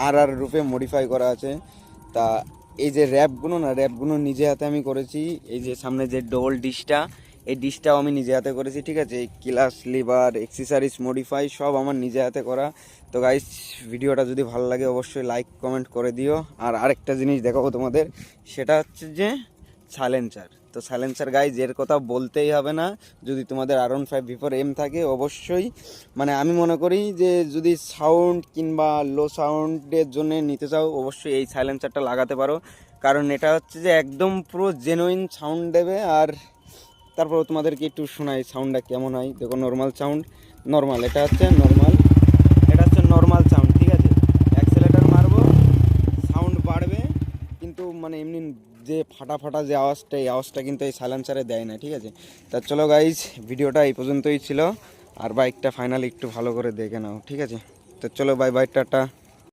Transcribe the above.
আর রূপে মডিফাই করা আছে। তা এই যে র্যাপগুলো নিজে হাতে আমি করেছি। এই যে সামনে যে ডবল ডিশটা, এই ডিশটাও আমি নিজে হাতে করেছি, ঠিক আছে। এই ক্লাস লিভার এক্সেসরিজ মডিফাই সব আমার নিজে হাতে করা। তো গাইস, ভিডিওটা যদি ভালো লাগে অবশ্যই লাইক কমেন্ট করে দিও। আর আরেকটা জিনিস দেখাবো তোমাদের, সেটা হচ্ছে যে সাইলেন্সার। তো সাইলেন্সার গাইজ এর কথা বলতেই হবে না। যদি তোমাদের R15V4M থাকে অবশ্যই, মানে আমি মনে করি যে যদি সাউন্ড কিংবা লো সাউন্ডের জন্য নিতে চাও অবশ্যই এই সাইলেন্সারটা লাগাতে পারো। কারণ এটা হচ্ছে যে একদম পুরো জেনুইন সাউন্ড দেবে। আর তারপর তোমাদেরকে একটু শোনাই সাউন্ডটা কেমন হয়। দেখো নর্মাল সাউন্ড, নর্মাল, এটা হচ্ছে নর্মাল সাউন্ড, ঠিক আছে। অ্যাক্সেলেটার মারবো, সাউন্ড বাড়বে, কিন্তু মানে এমনি যে ফাটা ফাটা যে আওয়াজটা, এই আওয়াজটা কিন্তু এই সাইলেন্সারে দেয় না, ঠিক আছে। তা চলো গাইজ, ভিডিওটা এই পর্যন্তই ছিল। আর বাইকটা ফাইনালি একটু ভালো করে দেখে নাও, ঠিক আছে। তো চলো, বাই বাই, টাটা।